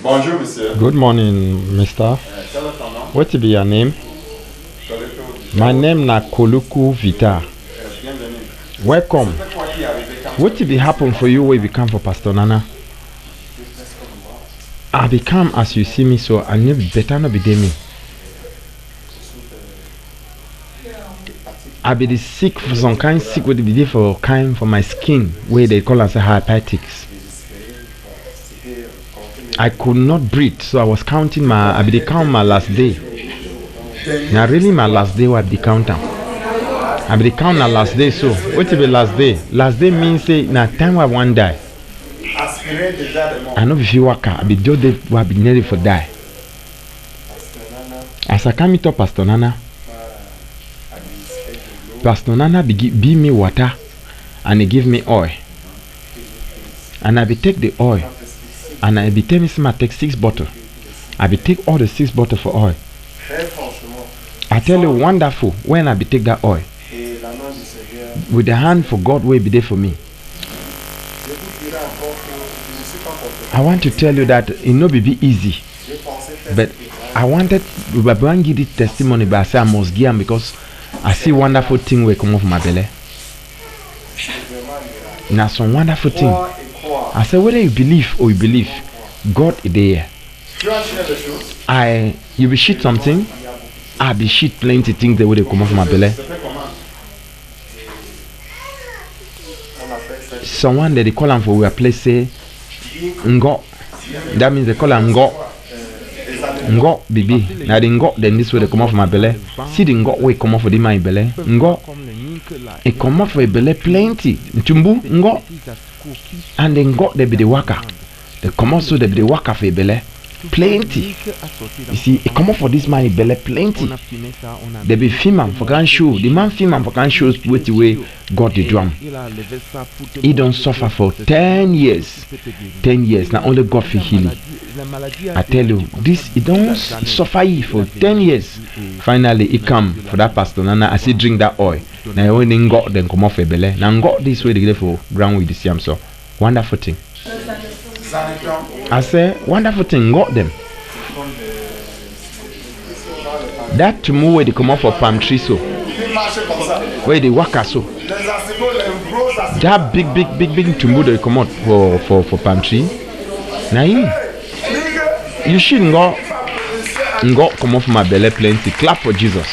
Bonjour, monsieur. Good morning, mister. Quel est ton nom? What be your name? My name na Koluku Vita. Bienvenue. Welcome. C'est quoi qui est arrivé quand What be happen for you when you come for Pastor Nana? I become as you see me, so I need better not be dey me. I be the sick for some kind sick with be dey for kind for my skin where they call us hepatitis. I could not breathe, so I was counting I be dey count my last day. Now really my last day what be count am. I be dey count na last day, so what be last day? Last day means say na time I wan die. aspirer déjà de mon I no be fit waka, I be just dey wey I be nearly for die. As I come meet up Pastor Nana, Pastor Nana be me water and he give me oil. And I be take the oil and I be tell me say I take 6 bottles. I be take all the 6 bottles for oil. très franchement. I tell you wonderful when I be take that oil Et la main du Seigneur, with the hand for God will be there for me. je vous dirai encore que je ne suis pas complet. I want to tell you that it no be easy, J'ai pensé faire but ce I wanted to wan give this testimony, but I say I must give am because I see wonderful thing wey come off my belly. Na some wonderful thing. croire et croire. I say whether you believe or you believe, God is there. Tu as fait des choses. You be shit something, I be shit plenty things the way they come off my belly. C'est fait comment? On appelle ça Someone that they call am for our place say ngo. That means they call am ngo. les années. Ngo baby. Now the ngo then this way they come off my belly. See the ngo way come off for the my belly. Ngo. It come off for a belly plenty. Ntumbu ngo. And the ngo they be the waka. They come off so they be the waka for a belly. Plenty. You see, it come off for this man belly plenty. They be film for can show. The man film for can show what the way God the drum. He don't suffer for 10 years. 10 years. Now only God for healing. I tell you, this he don't suffer he for 10 years. Finally, he come for that Pastor Nana. I see drink that oil. Now when they got then come off a belly. Now got this way they get for ground with the same so wonderful thing. I say wonderful thing got them. That to move where they come off for palm tree so Il marchait comme ça. where they work so. Les animaux, les gros animaux. That big to move they come out for palm tree. Now you should go come off my belly plenty. Clap for Jesus.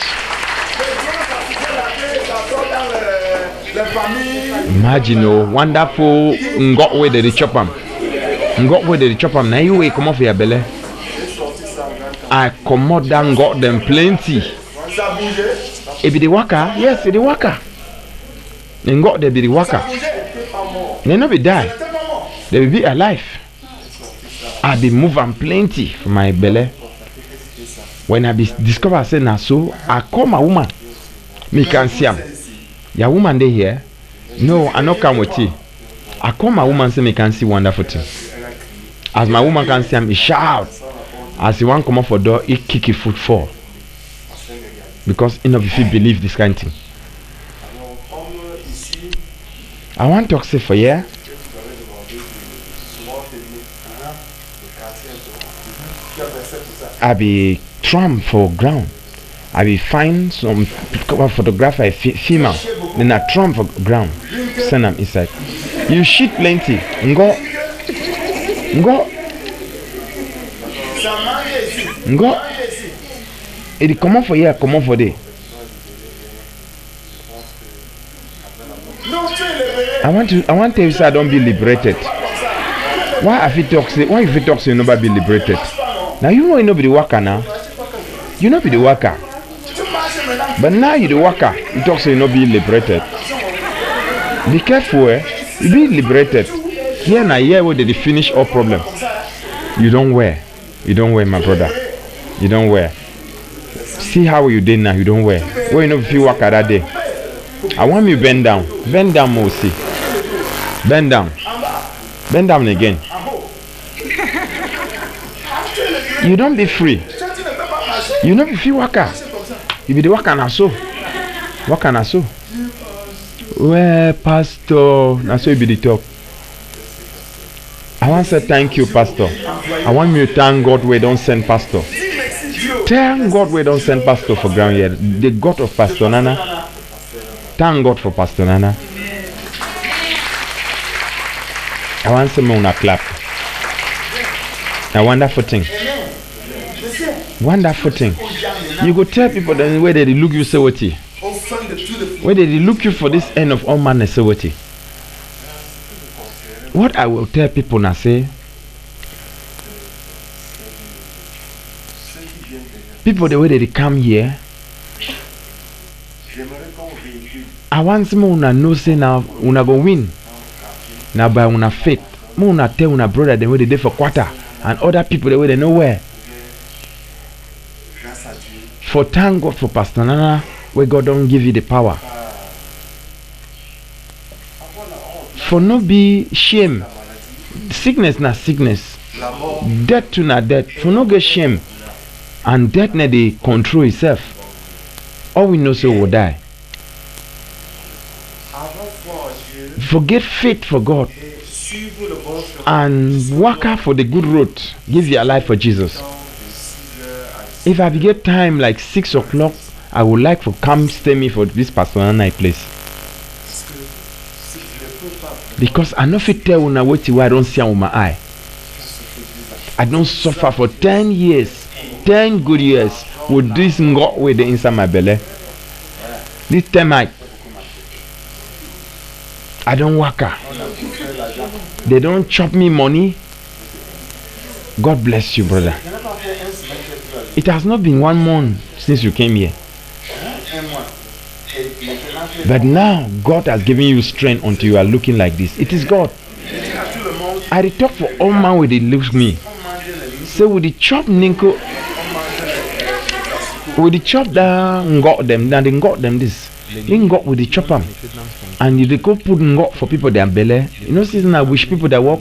Les familles. Imagine oh wonderful ngo where they chop am. Ngo where they chop am. Now you way come off your belly. I come out and got them plenty. Ça bougeait. It be the worker, yes, it the worker. They got they be the worker. Ça bougeait. They no be die. C'était pas mort. They will be alive. I be move am plenty for my belly. When I be discover say na so, I call my woman. Me can see am. Your woman dey here? No, I no come with you. I call my woman say me can see wonderful thing. As my woman can see am, he shout. As he want come up for door, he kick his foot fall. Because he no be fit believe this kind of thing. I want to talk say for here. I be tramp for ground. I be find some photographer female. Then I tramp for ground. Send them inside. You shit plenty. Ngo. Ça mangeait ici. Ngo. Mangeait ici. It come up for here, come up for there. Non, tu es libéré. I want to tell you say I don't be liberated. Why have you talk say? Why if you talk say you nobody be liberated? Now you know you no be the worker now. You no be the worker. Tu marches maintenant. But now you the worker. You talk say you no be liberated. Be careful, eh? You be liberated. Here na here where they finish all problem. You don't wear. You don't wear, my brother. You don't wear. See how you did now. You don't wear. Where you know if you work at that day. I want you bend down. Bend down, Mosi. Bend down. Bend down again. You don't be free. Tu ne peux pas marcher. You know if you worker. Comme ça. You be the worker na so. Worker na so. Well, pastor, na so you be the talk. I want to say thank you, Pastor. I want you to thank God we don't send Pastor. Thank God we don't send Pastor for ground here. The God of Pastor Nana. Thank God for Pastor Nana. I want some more clap. A wonderful thing. Wonderful thing. You go tell people that where they look you say what he. Where they look you for this end of all madness say what he. What I will tell people now say. People the way they come here. I want some una know say now una go win. Now by una faith. Mo una tell una brother the way they did for quarter. And other people the way they know where. For thank God for Pastor Nana, where God don't give you the power. For no be shame. Sickness na sickness. Death to na death. For no get shame. And death na they control itself. All we know so will die. Forget faith for God. And work out for the good road. Give your life for Jesus. If I get time like 6 o'clock, I would like for come stay me for this Pastor Nana place. Because I know if it tell una what I don't see with my eye. I don't suffer for 10 years, 10 good years with this God with the inside my belly. This termite. I don't work out. They don't chop me money. God bless you, brother. It has not been 1 month since you came here. But now God has given you strength until you are looking like this. It is God. I talk for all man with the looks me. So with the chop ninko, with the chop that got them, then they got them this. They got with the chop them. And if they go put ngot for people that belly, you know, season I wish people that walk,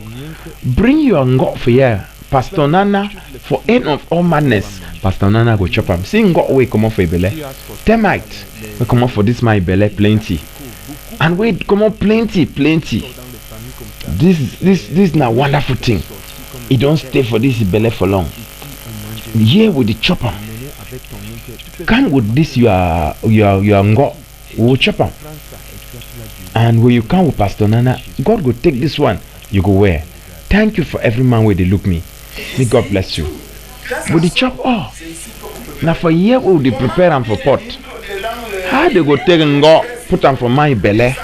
bring your ngot for here. Pastor Nana, for end of all madness, Pastor Nana go chop them. See ngot way come off for belly. Termite, we come off for this my belly plenty. And wait, come on plenty. This na wonderful thing. It don't stay for this belly for long. Here with the chopper. Come with this your ngot. We will chop them. And when you come with Pastor Nana, God will take this one. You go where? Thank you for every man where they look me. May God bless you. With the chop all. Now for year we will prepare them for pot. How they go take and go put them for my belly.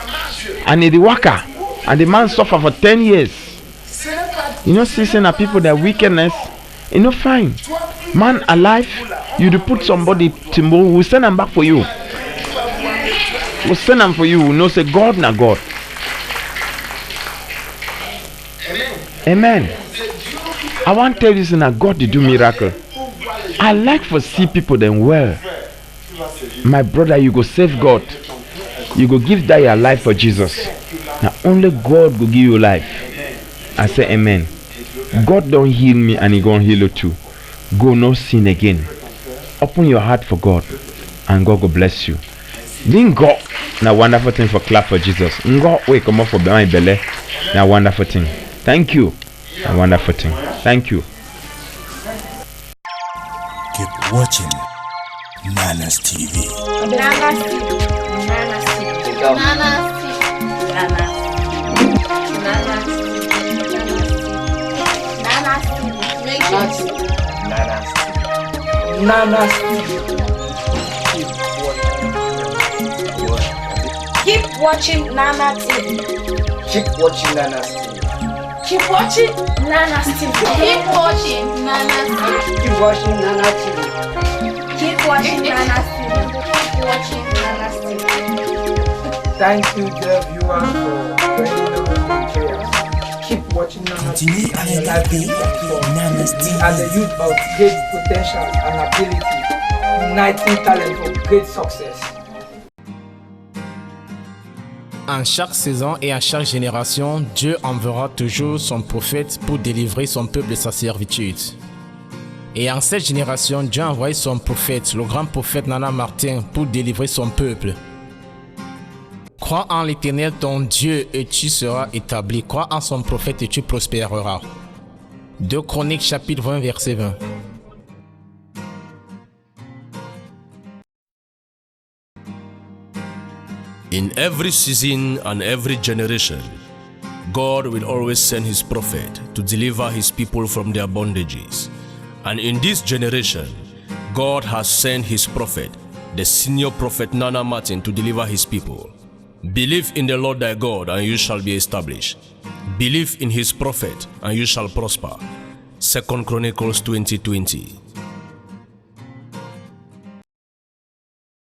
And the worker. And the man suffer for 10 years. You know, seeing people that wickedness. You know, fine. Man alive, you to put somebody tomorrow, we'll send them back for you. We'll send them for you. We'll know say God na God. Amen. I want to tell you that God did do miracle. I like for see people then well. My brother, you go save God. You go give that your life for Jesus. Now only God will give you life. I say amen. God don't heal me and he gonna heal you too. Go no sin again. Open your heart for God and God will bless you. Then God, now wonderful thing for clap for Jesus. God wake come up for my belly. Now wonderful thing. Thank you. A wonderful thing. Thank you. Keep watching Nana's TV. Nana's TV. Nana's TV. Nana's TV. Nana's TV. Nana's TV. Nana's TV. Keep watching Nana TV. Keep watching Nana's TV. Keep watching Nana's TV. Keep watching Nana's TV. Keep watching Nana TV. Keep watching Nana's TV. Keep watching Nana's TV. Thank you, dear viewers, for praying the prayers. Keep watching Nana Continue TV. à And your life regarder will be transformed. Nana's We TV. are the youth of great potential and ability, uniting talent for great success. En chaque saison et à chaque génération, Dieu enverra toujours son prophète pour délivrer son peuple de sa servitude. Et en cette génération, Dieu a envoyé son prophète, le grand prophète Nana Martin, pour délivrer son peuple. Crois en l'Éternel ton Dieu et tu seras établi. Crois en son prophète et tu prospéreras. 2 Chroniques chapitre 20 verset 20. In every season and every generation, God will always send his prophet to deliver his people from their bondages. And in this generation, God has sent his prophet, the senior prophet Nana Martin, to deliver his people. Believe in the Lord thy God and you shall be established. Believe in his prophet and you shall prosper. 2 Chronicles 20:20.